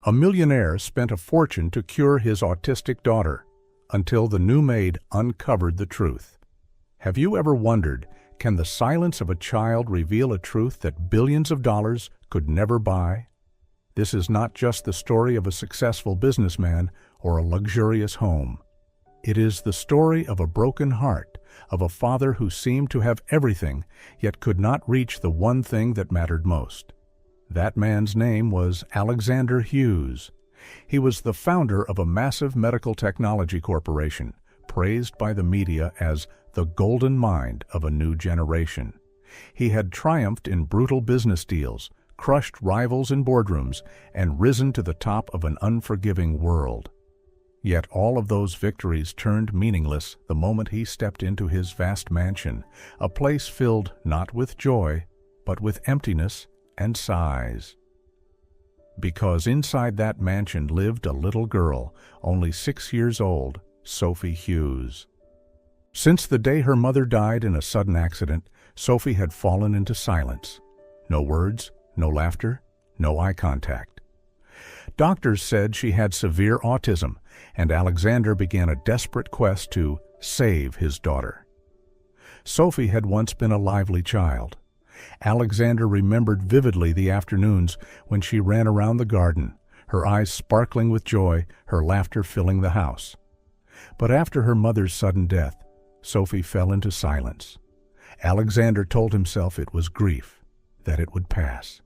A millionaire spent a fortune to cure his autistic daughter, until the new maid uncovered the truth. Have you ever wondered, can the silence of a child reveal a truth that billions of dollars could never buy? This is not just the story of a successful businessman or a luxurious home. It is the story of a broken heart, of a father who seemed to have everything, yet could not reach the one thing that mattered most. That man's name was Alexander Hughes. He was the founder of a massive medical technology corporation, praised by the media as the golden mind of a new generation. He had triumphed in brutal business deals, crushed rivals in boardrooms, and risen to the top of an unforgiving world. Yet all of those victories turned meaningless the moment he stepped into his vast mansion, a place filled not with joy, but with emptiness and sighs. Because inside that mansion lived a little girl, only 6 years old, Sophie Hughes. Since the day her mother died in a sudden accident, Sophie had fallen into silence. No words, no laughter, no eye contact. Doctors said she had severe autism, and Alexander began a desperate quest to save his daughter. Sophie had once been a lively child. Alexander remembered vividly the afternoons when she ran around the garden, her eyes sparkling with joy, her laughter filling the house. But after her mother's sudden death, Sophie fell into silence. Alexander told himself it was grief, that it would pass.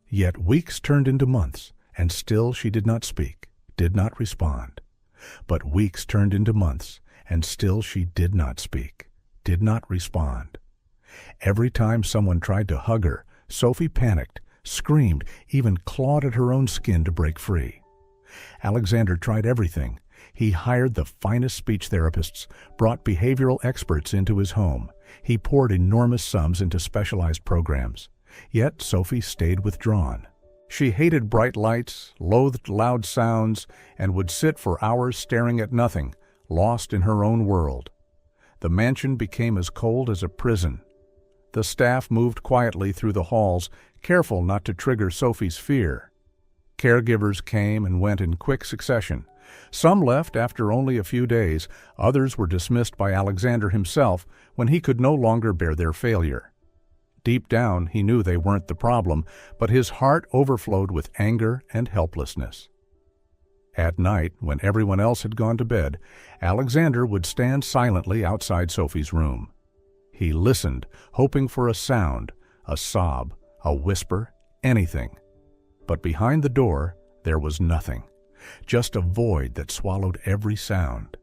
Yet weeks turned into months, and still she did not speak, did not respond. But weeks turned into months, and still she did not speak, did not respond. Every time someone tried to hug her, Sophie panicked, screamed, even clawed at her own skin to break free. Alexander tried everything. He hired the finest speech therapists, brought behavioral experts into his home. He poured enormous sums into specialized programs. Yet Sophie stayed withdrawn. She hated bright lights, loathed loud sounds, and would sit for hours staring at nothing, lost in her own world. The mansion became as cold as a prison. The staff moved quietly through the halls, careful not to trigger Sophie's fear. Caregivers came and went in quick succession. Some left after only a few days, others were dismissed by Alexander himself when he could no longer bear their failure. Deep down, he knew they weren't the problem, but his heart overflowed with anger and helplessness. At night, when everyone else had gone to bed, Alexander would stand silently outside Sophie's room. He listened, hoping for a sound, a sob, a whisper, anything. But behind the door, there was nothing, just a void that swallowed every sound.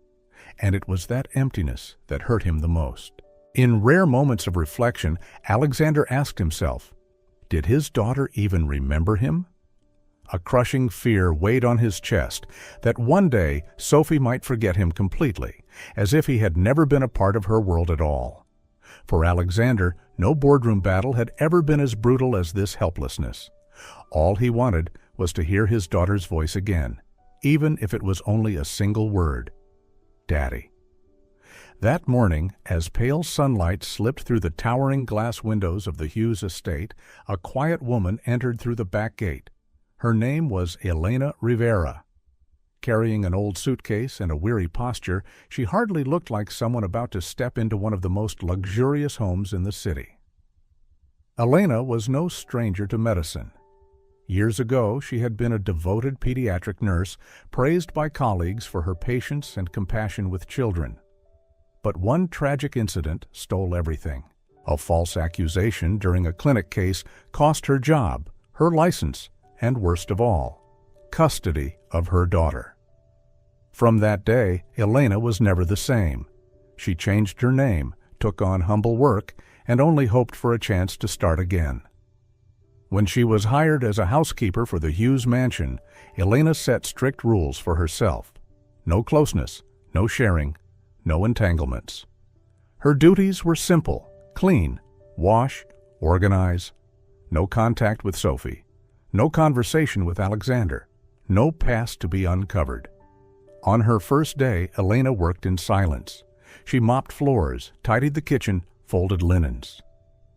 And it was that emptiness that hurt him the most. In rare moments of reflection, Alexander asked himself, did his daughter even remember him? A crushing fear weighed on his chest that one day Sophie might forget him completely, as if he had never been a part of her world at all. For Alexander, no boardroom battle had ever been as brutal as this helplessness. All he wanted was to hear his daughter's voice again, even if it was only a single word, Daddy. That morning, as pale sunlight slipped through the towering glass windows of the Hughes estate, a quiet woman entered through the back gate. Her name was Elena Rivera. Carrying an old suitcase and a weary posture, she hardly looked like someone about to step into one of the most luxurious homes in the city. Elena was no stranger to medicine. Years ago, she had been a devoted pediatric nurse, praised by colleagues for her patience and compassion with children. But one tragic incident stole everything. A false accusation during a clinic case cost her job, her license, and worst of all, custody of her daughter. From that day, Elena was never the same. She changed her name, took on humble work, and only hoped for a chance to start again. When she was hired as a housekeeper for the Hughes mansion, Elena set strict rules for herself. No closeness, no sharing, no entanglements. Her duties were simple, clean, wash, organize. No contact with Sophie. No conversation with Alexander. No past to be uncovered. On her first day, Elena worked in silence. She mopped floors, tidied the kitchen, folded linens.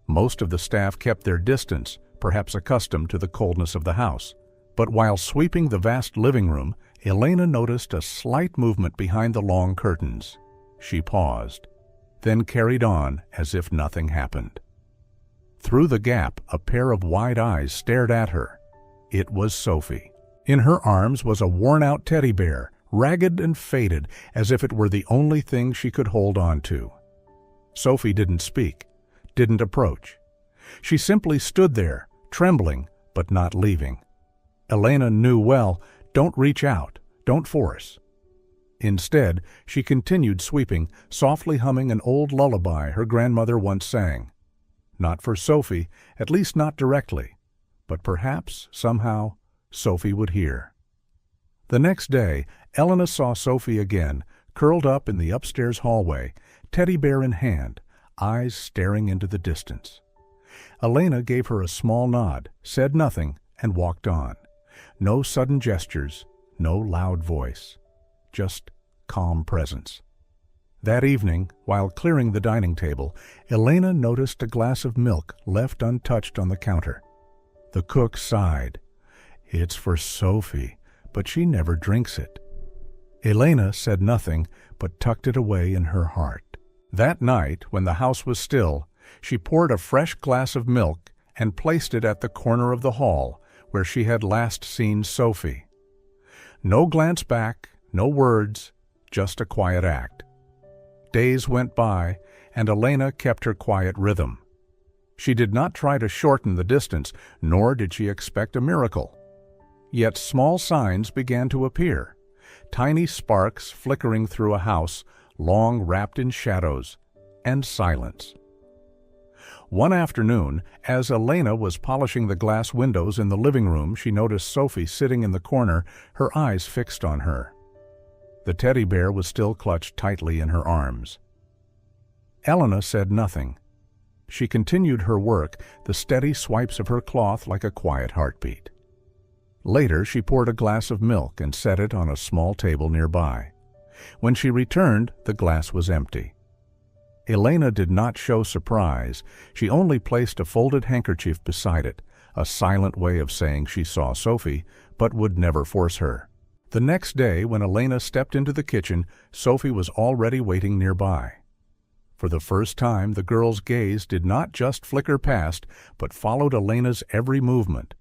Most of the staff kept their distance, perhaps accustomed to the coldness of the house. But while sweeping the vast living room, Elena noticed a slight movement behind the long curtains. She paused, then carried on as if nothing happened. Through the gap, a pair of wide eyes stared at her. It was Sophie. In her arms was a worn-out teddy bear, ragged and faded, as if it were the only thing she could hold on to. Sophie didn't speak, didn't approach. She simply stood there, trembling, but not leaving. Elena knew well, don't reach out, don't force. Instead, she continued sweeping, softly humming an old lullaby her grandmother once sang. Not for Sophie, at least not directly, but perhaps, somehow, Sophie would hear. The next day, Elena saw Sophie again, curled up in the upstairs hallway, teddy bear in hand, eyes staring into the distance. Elena gave her a small nod, said nothing, and walked on. No sudden gestures, no loud voice, just calm presence. That evening, while clearing the dining table, Elena noticed a glass of milk left untouched on the counter. The cook sighed. It's for Sophie, but she never drinks it. Elena said nothing, but tucked it away in her heart. That night, when the house was still, she poured a fresh glass of milk and placed it at the corner of the hall, where she had last seen Sophie. No glance back, no words, just a quiet act. Days went by, and Elena kept her quiet rhythm. She did not try to shorten the distance, nor did she expect a miracle. Yet small signs began to appear, tiny sparks flickering through a house long wrapped in shadows and silence. One afternoon, as Elena was polishing the glass windows in the living room, she noticed Sophie sitting in the corner, her eyes fixed on her. The teddy bear was still clutched tightly in her arms. Elena said nothing. She continued her work, the steady swipes of her cloth like a quiet heartbeat. Later, she poured a glass of milk and set it on a small table nearby. When she returned, the glass was empty. Elena did not show surprise. She only placed a folded handkerchief beside it, a silent way of saying she saw Sophie, but would never force her. The next day, when Elena stepped into the kitchen, Sophie was already waiting nearby. For the first time, the girl's gaze did not just flicker past, but followed Elena's every movement.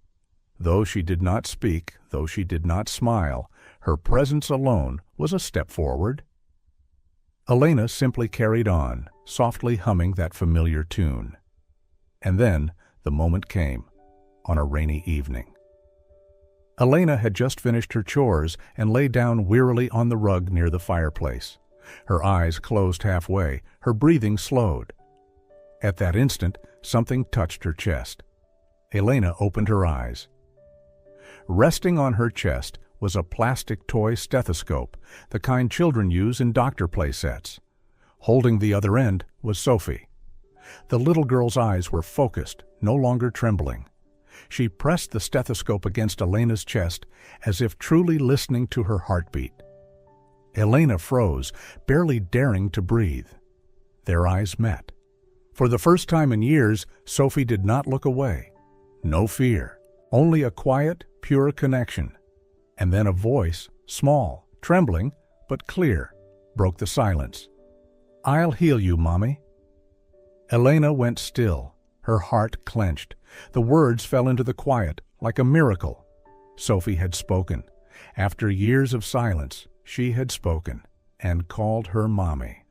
Though she did not speak, though she did not smile, her presence alone was a step forward. Elena simply carried on, softly humming that familiar tune. And then the moment came, on a rainy evening. Elena had just finished her chores and lay down wearily on the rug near the fireplace. Her eyes closed halfway, her breathing slowed. At that instant, something touched her chest. Elena opened her eyes. Resting on her chest was a plastic toy stethoscope, the kind children use in doctor play sets. Holding the other end was Sophie. The little girl's eyes were focused, no longer trembling. She pressed the stethoscope against Elena's chest, as if truly listening to her heartbeat. Elena froze, barely daring to breathe. Their eyes met. For the first time in years, Sophie did not look away. No fear, only a quiet, pure connection. And then a voice, small, trembling, but clear, broke the silence. "I'll heal you, Mommy." Elena went still, her heart clenched. The words fell into the quiet, like a miracle. Sophie had spoken. After years of silence, she had spoken, and called her Mommy.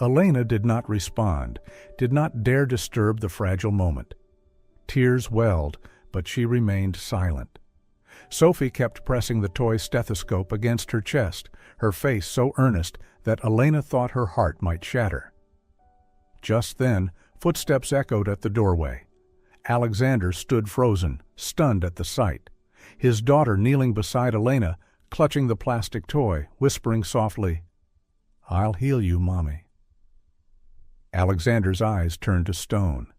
Elena did not respond, did not dare disturb the fragile moment. Tears welled, but she remained silent. Sophie kept pressing the toy stethoscope against her chest, her face so earnest that Elena thought her heart might shatter. Just then, footsteps echoed at the doorway. Alexander stood frozen, stunned at the sight. His daughter kneeling beside Elena, clutching the plastic toy, whispering softly, "I'll heal you, Mommy." Alexander's eyes turned to stone.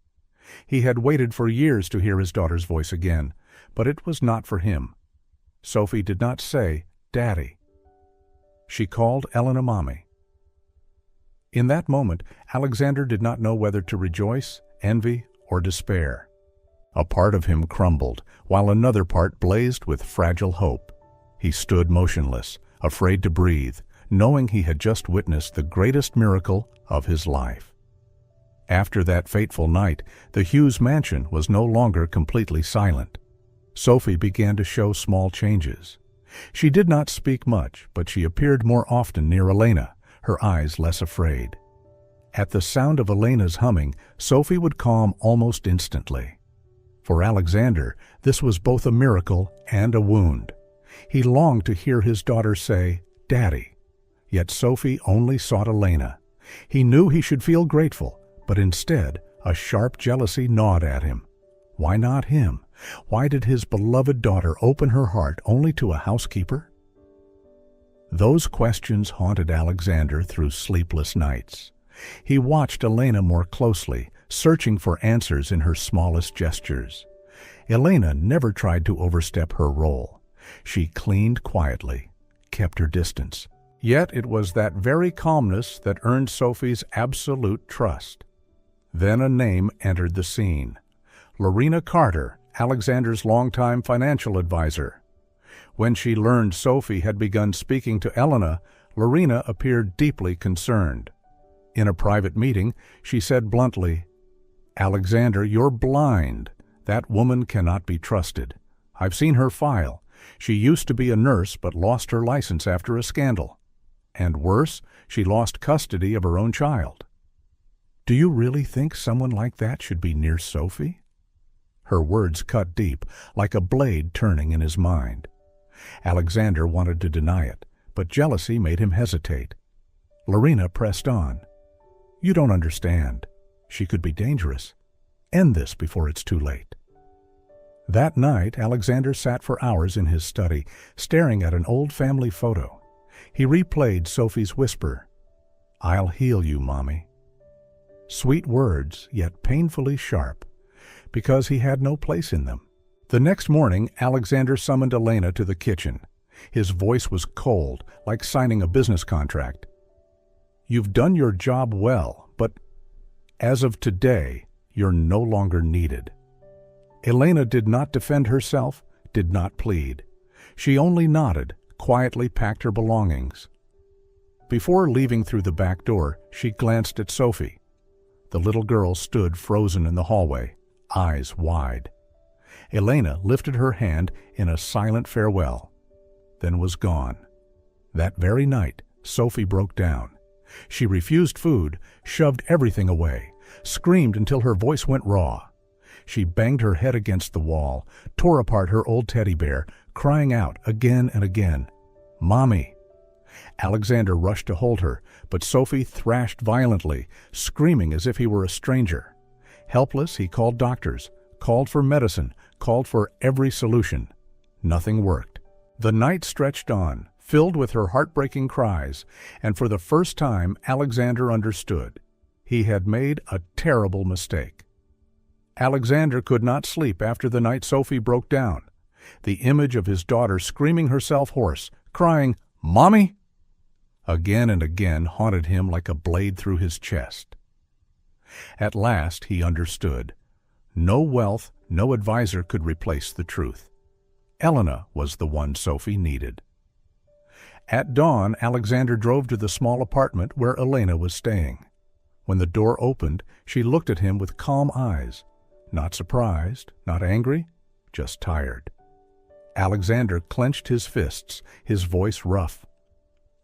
He had waited for years to hear his daughter's voice again, but it was not for him. Sophie did not say, "Daddy." She called Elena Mommy. In that moment, Alexander did not know whether to rejoice, envy, or despair. A part of him crumbled, while another part blazed with fragile hope. He stood motionless, afraid to breathe, knowing he had just witnessed the greatest miracle of his life. After that fateful night, the Hughes mansion was no longer completely silent. Sophie began to show small changes. She did not speak much, but she appeared more often near Elena, her eyes less afraid. At the sound of Elena's humming, Sophie would calm almost instantly. For Alexander, this was both a miracle and a wound. He longed to hear his daughter say, "Daddy." Yet Sophie only sought Elena. He knew he should feel grateful, but instead, a sharp jealousy gnawed at him. Why not him? Why did his beloved daughter open her heart only to a housekeeper? Those questions haunted Alexander through sleepless nights. He watched Elena more closely, searching for answers in her smallest gestures. Elena never tried to overstep her role. She cleaned quietly, kept her distance. Yet it was that very calmness that earned Sophie's absolute trust. Then a name entered the scene. Lorena Carter, Alexander's longtime financial advisor. When she learned Sophie had begun speaking to Elena, Lorena appeared deeply concerned. In a private meeting, she said bluntly, "Alexander, you're blind. That woman cannot be trusted. I've seen her file. She used to be a nurse but lost her license after a scandal. And worse, she lost custody of her own child. Do you really think someone like that should be near Sophie?" Her words cut deep, like a blade turning in his mind. Alexander wanted to deny it, but jealousy made him hesitate. Lorena pressed on. "You don't understand. She could be dangerous. End this before it's too late." That night, Alexander sat for hours in his study, staring at an old family photo. He replayed Sophie's whisper, "I'll heal you, Mommy." Sweet words, yet painfully sharp, because he had no place in them. The next morning, Alexander summoned Elena to the kitchen. His voice was cold, like signing a business contract. "You've done your job well, but as of today, you're no longer needed." Elena did not defend herself, did not plead. She only nodded, quietly packed her belongings. Before leaving through the back door, she glanced at Sophie. The little girl stood frozen in the hallway, eyes wide. Elena lifted her hand in a silent farewell, then was gone. That very night, Sophie broke down. She refused food, shoved everything away, screamed until her voice went raw. She banged her head against the wall, tore apart her old teddy bear, crying out again and again, "Mommy!" Alexander rushed to hold her, but Sophie thrashed violently, screaming as if he were a stranger. Helpless, he called doctors, called for medicine, called for every solution. Nothing worked. The night stretched on, filled with her heartbreaking cries, and for the first time Alexander understood. He had made a terrible mistake. Alexander could not sleep after the night Sophie broke down. The image of his daughter screaming herself hoarse, crying, "Mommy!" again and again haunted him like a blade through his chest. At last he understood. No wealth, no advisor could replace the truth. Elena was the one Sophie needed. At dawn, Alexander drove to the small apartment where Elena was staying. When the door opened, she looked at him with calm eyes. Not surprised, not angry, just tired. Alexander clenched his fists, his voice rough.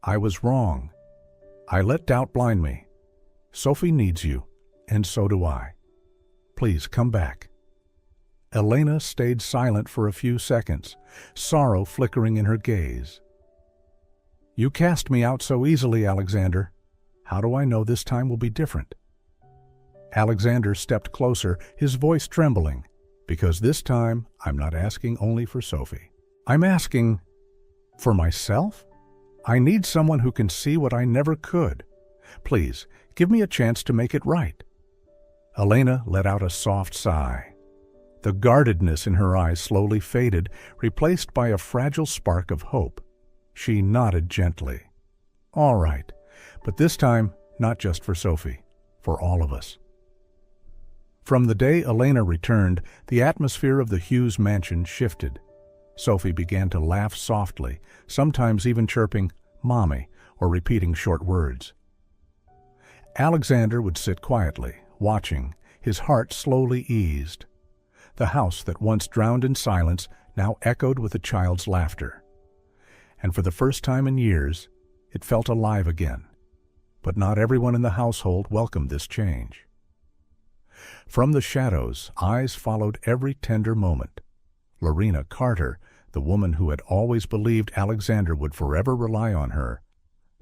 "I was wrong. I let doubt blind me. Sophie needs you, and so do I. Please come back." Elena stayed silent for a few seconds, sorrow flickering in her gaze. "You cast me out so easily, Alexander. How do I know this time will be different?" Alexander stepped closer, his voice trembling. "Because this time, I'm not asking only for Sophie. I'm asking for myself. I need someone who can see what I never could. Please, give me a chance to make it right." Elena let out a soft sigh. The guardedness in her eyes slowly faded, replaced by a fragile spark of hope. She nodded gently. "All right, but this time, not just for Sophie, for all of us." From the day Elena returned, the atmosphere of the Hughes mansion shifted. Sophie began to laugh softly, sometimes even chirping, "Mommy," or repeating short words. Alexander would sit quietly, watching, his heart slowly eased. The house that once drowned in silence now echoed with the child's laughter. And for the first time in years, it felt alive again. But not everyone in the household welcomed this change. From the shadows, eyes followed every tender moment. Lorena Carter, the woman who had always believed Alexander would forever rely on her,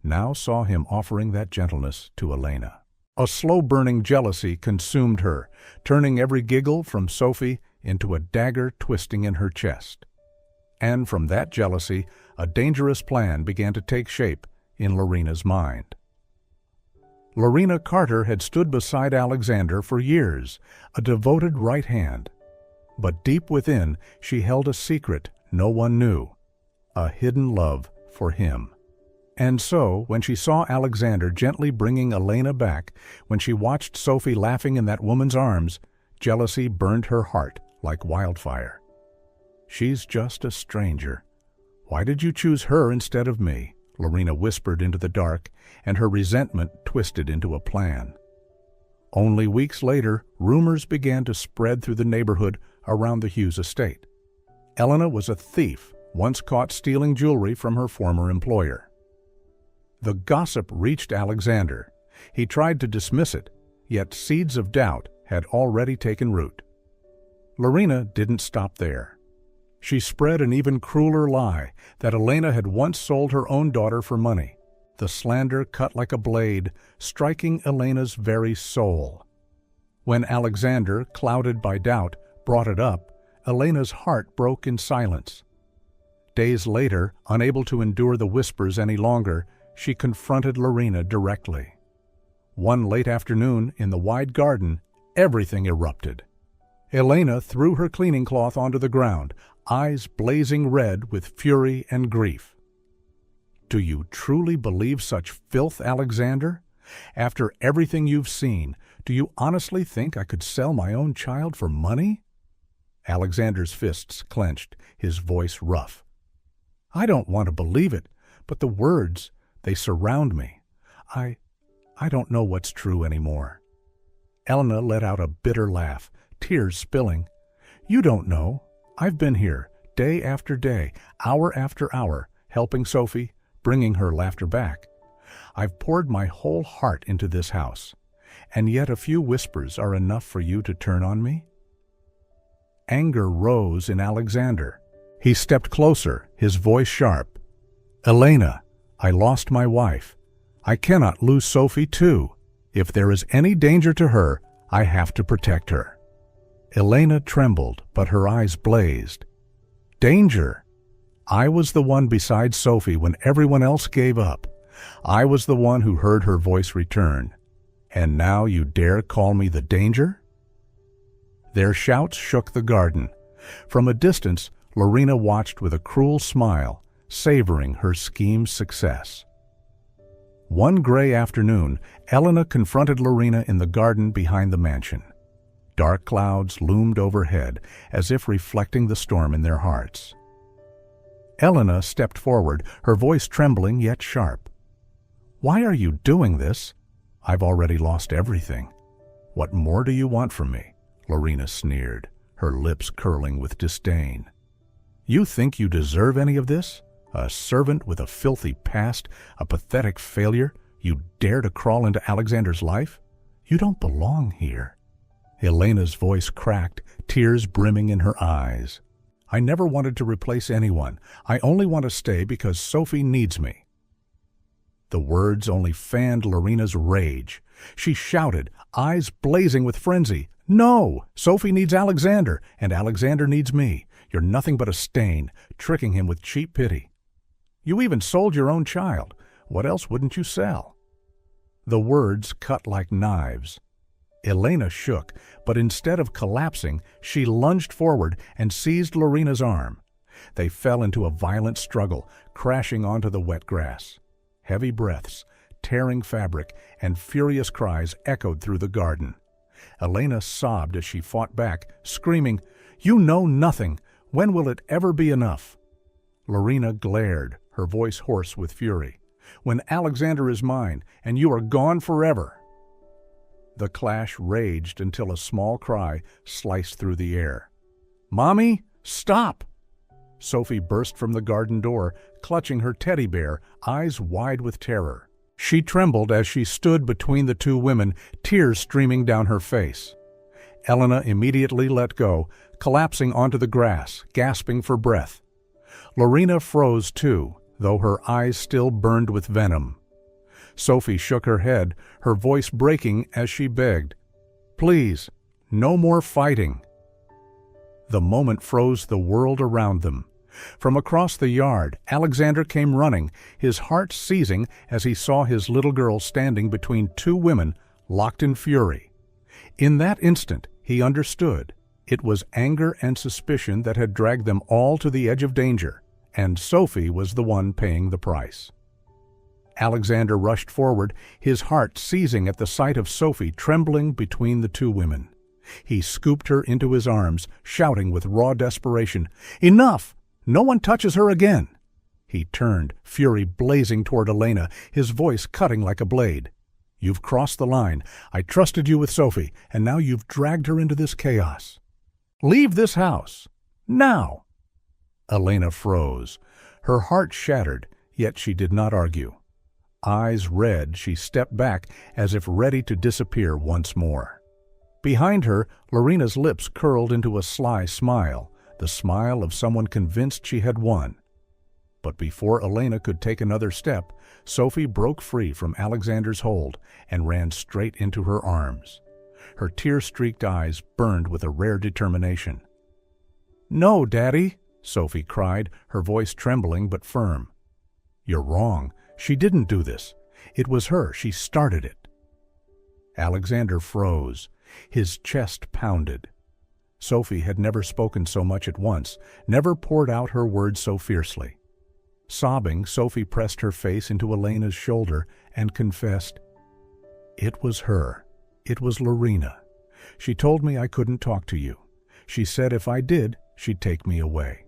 now saw him offering that gentleness to Elena. A slow-burning jealousy consumed her, turning every giggle from Sophie into a dagger twisting in her chest. And from that jealousy, a dangerous plan began to take shape in Lorena's mind. Lorena Carter had stood beside Alexander for years, a devoted right hand. But deep within, she held a secret no one knew, a hidden love for him. And so, when she saw Alexander gently bringing Elena back, when she watched Sophie laughing in that woman's arms, jealousy burned her heart like wildfire. "She's just a stranger. Why did you choose her instead of me?" Lorena whispered into the dark, and her resentment twisted into a plan. Only weeks later, rumors began to spread through the neighborhood around the Hughes estate. Elena was a thief, once caught stealing jewelry from her former employer. The gossip reached Alexander. He tried to dismiss it, yet seeds of doubt had already taken root. Lorena didn't stop there. She spread an even crueler lie, that Elena had once sold her own daughter for money. The slander cut like a blade, striking Elena's very soul. When Alexander, clouded by doubt, brought it up, Elena's heart broke in silence. Days later, unable to endure the whispers any longer, she confronted Lorena directly. One late afternoon, in the wide garden, everything erupted. Elena threw her cleaning cloth onto the ground, eyes blazing red with fury and grief. "Do you truly believe such filth, Alexander? After everything you've seen, do you honestly think I could sell my own child for money?" Alexander's fists clenched, his voice rough. "I don't want to believe it, but the words, they surround me. I don't know what's true anymore." Elena let out a bitter laugh, tears spilling. "You don't know. I've been here, day after day, hour after hour, helping Sophie, bringing her laughter back. I've poured my whole heart into this house, and yet a few whispers are enough for you to turn on me?" Anger rose in Alexander. He stepped closer, his voice sharp. "Elena, I lost my wife. I cannot lose Sophie too. If there is any danger to her, I have to protect her." Elena trembled, but her eyes blazed. "Danger? I was the one beside Sophie when everyone else gave up. I was the one who heard her voice return. And now you dare call me the danger?" Their shouts shook the garden. From a distance, Lorena watched with a cruel smile, savoring her scheme's success. One gray afternoon, Elena confronted Lorena in the garden behind the mansion. Dark clouds loomed overhead, as if reflecting the storm in their hearts. Elena stepped forward, her voice trembling yet sharp. "Why are you doing this? I've already lost everything. What more do you want from me?" Lorena sneered, her lips curling with disdain. "You think you deserve any of this? A servant with a filthy past, a pathetic failure, you dare to crawl into Alexander's life? You don't belong here." Elena's voice cracked, tears brimming in her eyes. "I never wanted to replace anyone. I only want to stay because Sophie needs me." The words only fanned Lorena's rage. She shouted, eyes blazing with frenzy, "No! Sophie needs Alexander, and Alexander needs me. You're nothing but a stain, tricking him with cheap pity. You even sold your own child. What else wouldn't you sell?" The words cut like knives. Elena shook, but instead of collapsing, she lunged forward and seized Lorena's arm. They fell into a violent struggle, crashing onto the wet grass. Heavy breaths, tearing fabric, and furious cries echoed through the garden. Elena sobbed as she fought back, screaming, "You know nothing! When will it ever be enough?" Lorena glared, her voice hoarse with fury. "When Alexander is mine, and you are gone forever!" The clash raged until a small cry sliced through the air. "Mommy, stop!" Sophie burst from the garden door, clutching her teddy bear, eyes wide with terror. She trembled as she stood between the two women, tears streaming down her face. Elena immediately let go, collapsing onto the grass, gasping for breath. Lorena froze too, though her eyes still burned with venom. Sophie shook her head, her voice breaking as she begged, "Please, no more fighting." The moment froze the world around them. From across the yard, Alexander came running, his heart seizing as he saw his little girl standing between two women, locked in fury. In that instant, he understood. It was anger and suspicion that had dragged them all to the edge of danger, and Sophie was the one paying the price. Alexander rushed forward, his heart seizing at the sight of Sophie trembling between the two women. He scooped her into his arms, shouting with raw desperation, "Enough! No one touches her again!" He turned, fury blazing toward Elena, his voice cutting like a blade. "You've crossed the line. I trusted you with Sophie, and now you've dragged her into this chaos. Leave this house! Now!" Elena froze. Her heart shattered, yet she did not argue. Eyes red, she stepped back as if ready to disappear once more. Behind her, Lorena's lips curled into a sly smile, the smile of someone convinced she had won. But before Elena could take another step, Sophie broke free from Alexander's hold and ran straight into her arms. Her tear-streaked eyes burned with a rare determination. "No, Daddy," Sophie cried, her voice trembling but firm. "You're wrong. She didn't do this. It was her. She started it." Alexander froze. His chest pounded. Sophie had never spoken so much at once, never poured out her words so fiercely. Sobbing, Sophie pressed her face into Elena's shoulder and confessed, "It was her. It was Lorena. She told me I couldn't talk to you. She said if I did, she'd take me away.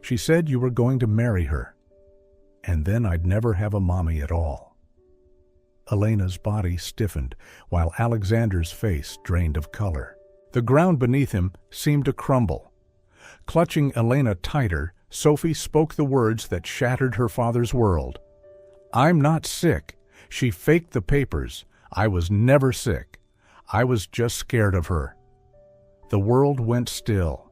She said you were going to marry her. And then I'd never have a mommy at all." Elena's body stiffened, while Alexander's face drained of color. The ground beneath him seemed to crumble. Clutching Elena tighter, Sophie spoke the words that shattered her father's world. "I'm not sick. She faked the papers. I was never sick. I was just scared of her." The world went still.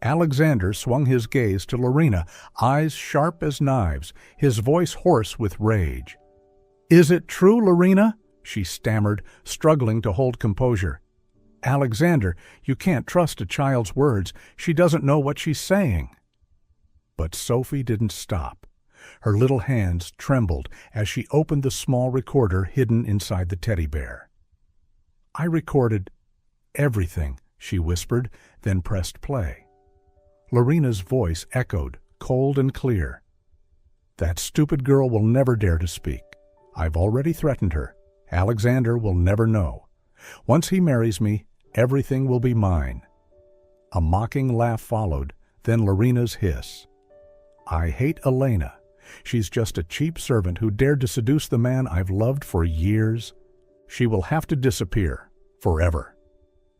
Alexander swung his gaze to Lorena, eyes sharp as knives, his voice hoarse with rage. "Is it true, Lorena?" she stammered, struggling to hold composure. "Alexander, you can't trust a child's words. She doesn't know what she's saying." But Sophie didn't stop. Her little hands trembled as she opened the small recorder hidden inside the teddy bear. "I recorded everything," she whispered, then pressed play. Lorena's voice echoed, cold and clear. "That stupid girl will never dare to speak. I've already threatened her. Alexander will never know. Once he marries me, everything will be mine." A mocking laugh followed, then Lorena's hiss. "I hate Elena. She's just a cheap servant who dared to seduce the man I've loved for years. She will have to disappear, forever."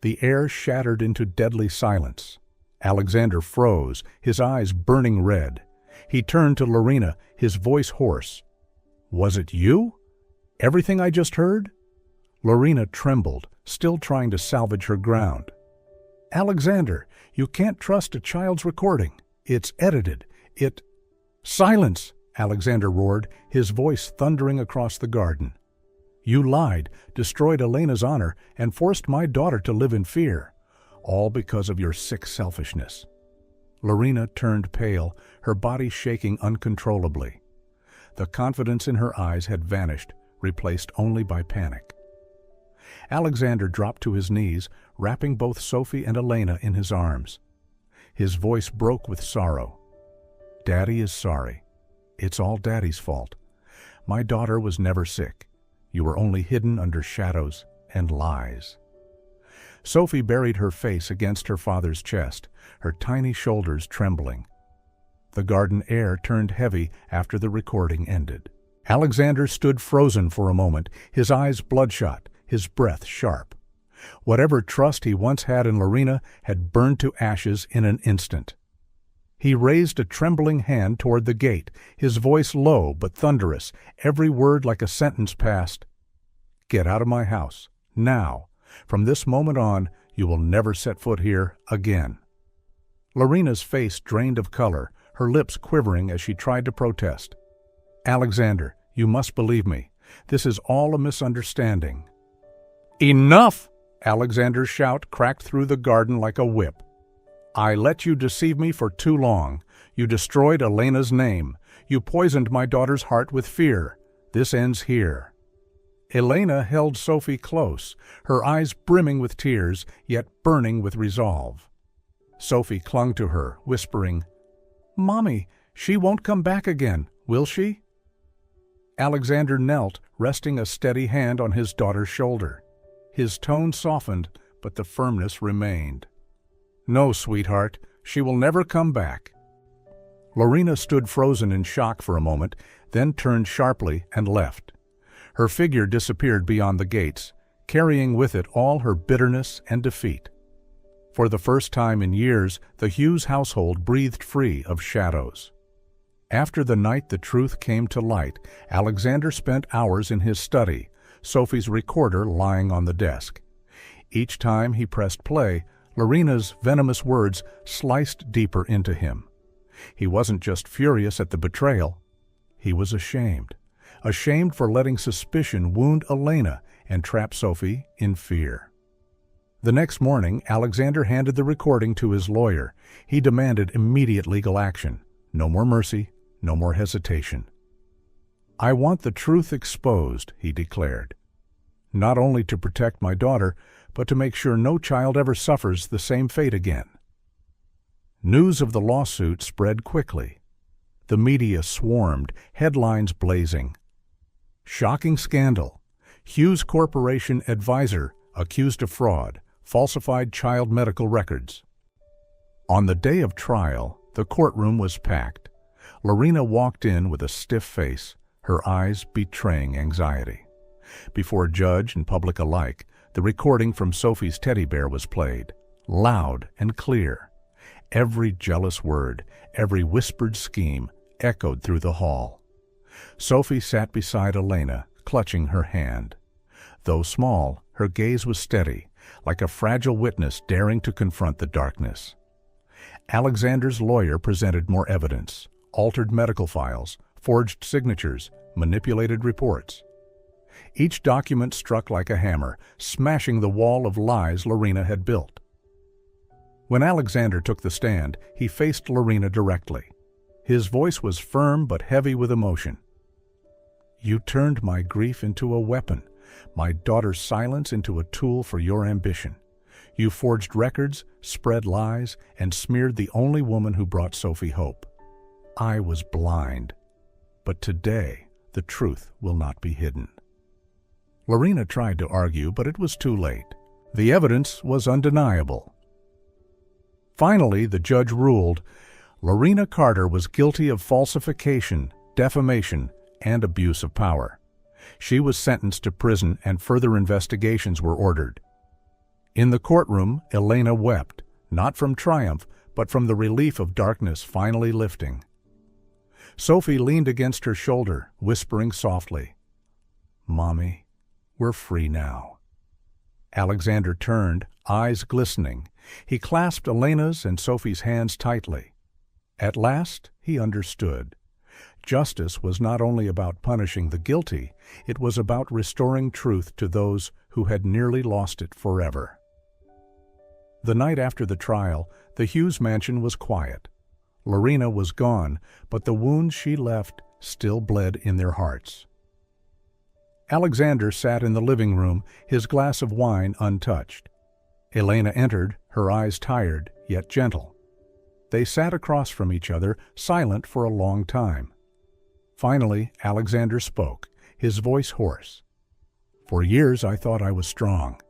The air shattered into deadly silence. Alexander froze, his eyes burning red. He turned to Lorena, his voice hoarse. "Was it you? Everything I just heard?" Lorena trembled, still trying to salvage her ground. "Alexander, you can't trust a child's recording. It's edited. Silence!" Alexander roared, his voice thundering across the garden. "You lied, destroyed Elena's honor, and forced my daughter to live in fear. All because of your sick selfishness." Lorena turned pale, her body shaking uncontrollably. The confidence in her eyes had vanished, replaced only by panic. Alexander dropped to his knees, wrapping both Sophie and Elena in his arms. His voice broke with sorrow. "Daddy is sorry. It's all Daddy's fault. My daughter was never sick. You were only hidden under shadows and lies." Sophie buried her face against her father's chest, her tiny shoulders trembling. The garden air turned heavy after the recording ended. Alexander stood frozen for a moment, his eyes bloodshot, his breath sharp. Whatever trust he once had in Lorena had burned to ashes in an instant. He raised a trembling hand toward the gate, his voice low but thunderous, every word like a sentence passed. "Get out of my house, now. From this moment on, you will never set foot here again." Lorena's face drained of color, her lips quivering as she tried to protest. "Alexander, you must believe me. This is all a misunderstanding." "Enough!" Alexander's shout cracked through the garden like a whip. "I let you deceive me for too long. You destroyed Elena's name. You poisoned my daughter's heart with fear. This ends here." Elena held Sophie close, her eyes brimming with tears, yet burning with resolve. Sophie clung to her, whispering, "Mommy, she won't come back again, will she?" Alexander knelt, resting a steady hand on his daughter's shoulder. His tone softened, but the firmness remained. "No, sweetheart, she will never come back." Lorena stood frozen in shock for a moment, then turned sharply and left. Her figure disappeared beyond the gates, carrying with it all her bitterness and defeat. For the first time in years, the Hughes household breathed free of shadows. After the night the truth came to light, Alexander spent hours in his study, Sophie's recorder lying on the desk. Each time he pressed play, Lorena's venomous words sliced deeper into him. He wasn't just furious at the betrayal. He was ashamed. Ashamed for letting suspicion wound Elena and trap Sophie in fear. The next morning, Alexander handed the recording to his lawyer. He demanded immediate legal action. No more mercy, no more hesitation. "I want the truth exposed," he declared. "Not only to protect my daughter, but to make sure no child ever suffers the same fate again." News of the lawsuit spread quickly. The media swarmed, headlines blazing. Shocking scandal. Hughes Corporation advisor accused of fraud, falsified child medical records. On the day of trial, the courtroom was packed. Lorena walked in with a stiff face, her eyes betraying anxiety. Before judge and public alike, the recording from Sophie's teddy bear was played, loud and clear. Every jealous word, every whispered scheme echoed through the hall. Sophie sat beside Elena, clutching her hand. Though small, her gaze was steady, like a fragile witness daring to confront the darkness. Alexander's lawyer presented more evidence, altered medical files, forged signatures, manipulated reports. Each document struck like a hammer, smashing the wall of lies Lorena had built. When Alexander took the stand, he faced Lorena directly. His voice was firm but heavy with emotion. "You turned my grief into a weapon, my daughter's silence into a tool for your ambition. You forged records, spread lies, and smeared the only woman who brought Sophie hope. I was blind. But today, the truth will not be hidden." Lorena tried to argue, but it was too late. The evidence was undeniable. Finally, the judge ruled Lorena Carter was guilty of falsification, defamation, and abuse of power. She was sentenced to prison and further investigations were ordered. In the courtroom, Elena wept, not from triumph, but from the relief of darkness finally lifting. Sophie leaned against her shoulder, whispering softly, "Mommy, we're free now." Alexander turned, eyes glistening. He clasped Elena's and Sophie's hands tightly. At last, he understood. Justice was not only about punishing the guilty, it was about restoring truth to those who had nearly lost it forever. The night after the trial, the Hughes mansion was quiet. Lorena was gone, but the wounds she left still bled in their hearts. Alexander sat in the living room, his glass of wine untouched. Elena entered, her eyes tired, yet gentle. They sat across from each other, silent for a long time. Finally, Alexander spoke, his voice hoarse. "For years I thought I was strong.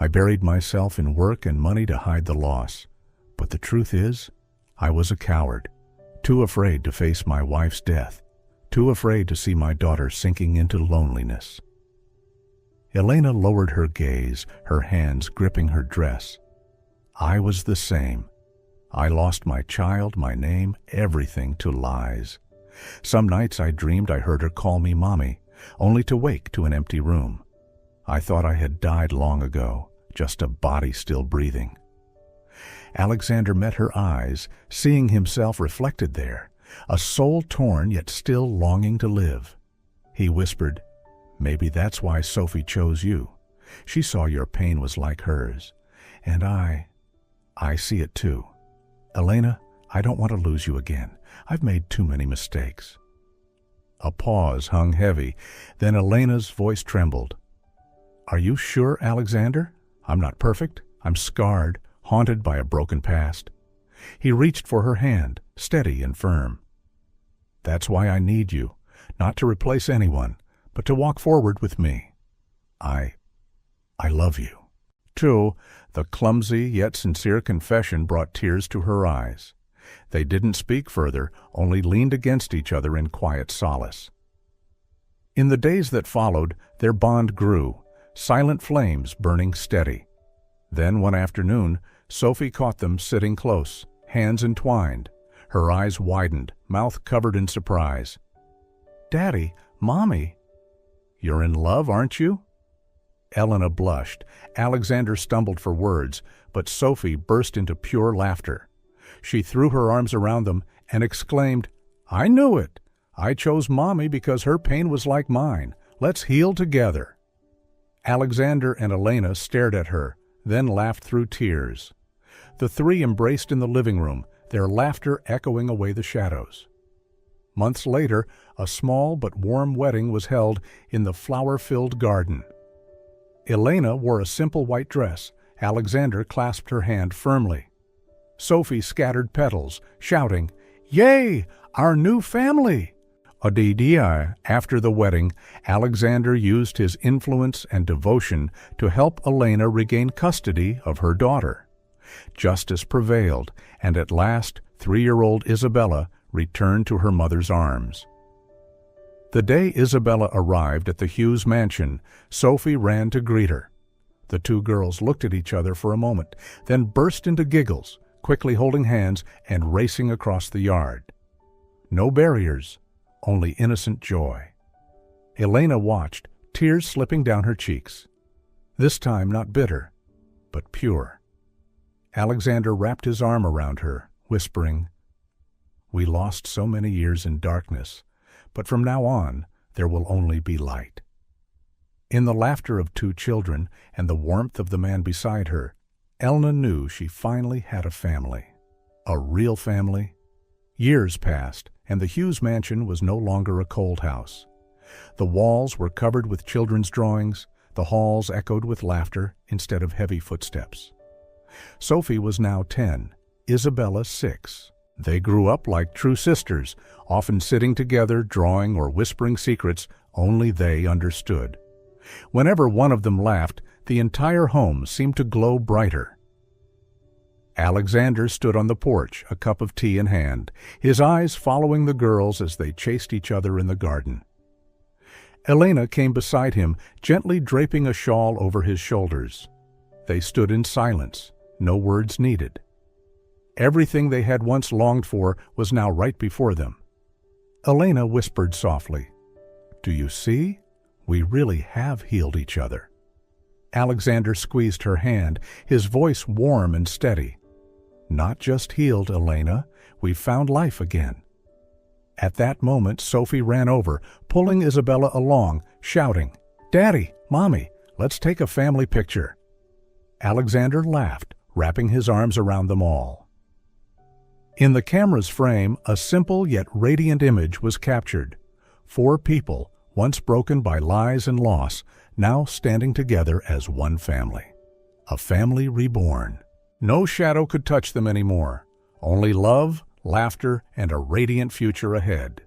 I buried myself in work and money to hide the loss. But the truth is, I was a coward, too afraid to face my wife's death, too afraid to see my daughter sinking into loneliness. Elena lowered her gaze, her hands gripping her dress. I was the same. I lost my child, my name, everything to lies. Some nights I dreamed I heard her call me Mommy, only to wake to an empty room. I thought I had died long ago, just a body still breathing. Alexander met her eyes, seeing himself reflected there, a soul torn yet still longing to live. He whispered, "Maybe that's why Sophie chose you. She saw your pain was like hers. And I see it too. Elena, I don't want to lose you again. I've made too many mistakes." A pause hung heavy, then Elena's voice trembled. "Are you sure, Alexander? I'm not perfect. I'm scarred, haunted by a broken past." He reached for her hand, steady and firm. "That's why I need you, not to replace anyone, but to walk forward with me. I love you." Too, the clumsy yet sincere confession brought tears to her eyes. They didn't speak further, only leaned against each other in quiet solace. In the days that followed, their bond grew, silent flames burning steady. Then one afternoon, Sophie caught them sitting close, hands entwined. Her eyes widened, mouth covered in surprise. "Daddy, Mommy, you're in love, aren't you?" Elena blushed. Alexander stumbled for words, but Sophie burst into pure laughter. She threw her arms around them and exclaimed, "I knew it! I chose Mommy because her pain was like mine. Let's heal together." Alexander and Elena stared at her, then laughed through tears. The three embraced in the living room, their laughter echoing away the shadows. Months later, a small but warm wedding was held in the flower-filled garden. Elena wore a simple white dress. Alexander clasped her hand firmly. Sophie scattered petals, shouting, "Yay! Our new family!" After the wedding, Alexander used his influence and devotion to help Elena regain custody of her daughter. Justice prevailed, and at last 3-year-old Isabella returned to her mother's arms. The day Isabella arrived at the Hughes mansion, Sophie ran to greet her. The two girls looked at each other for a moment, then burst into giggles, quickly holding hands and racing across the yard. No barriers, only innocent joy. Elena watched, tears slipping down her cheeks. This time not bitter, but pure. Alexander wrapped his arm around her, whispering, "We lost so many years in darkness, but from now on there will only be light." In the laughter of 2 children and the warmth of the man beside her, Elena knew she finally had a family. A real family. Years passed, and the Hughes mansion was no longer a cold house. The walls were covered with children's drawings, the halls echoed with laughter instead of heavy footsteps. Sophie was now 10, Isabella 6. They grew up like true sisters, often sitting together, drawing or whispering secrets only they understood. Whenever one of them laughed, the entire home seemed to glow brighter. Alexander stood on the porch, a cup of tea in hand, his eyes following the girls as they chased each other in the garden. Elena came beside him, gently draping a shawl over his shoulders. They stood in silence, no words needed. Everything they had once longed for was now right before them. Elena whispered softly, "Do you see? We really have healed each other." Alexander squeezed her hand, his voice warm and steady. "Not just healed, Elena. We've found life again." At that moment, Sophie ran over, pulling Isabella along, shouting, "Daddy, Mommy, let's take a family picture." Alexander laughed, wrapping his arms around them all. In the camera's frame, a simple yet radiant image was captured. 4 people, once broken by lies and loss, now standing together as one family. A family reborn. No shadow could touch them anymore. Only love, laughter, and a radiant future ahead.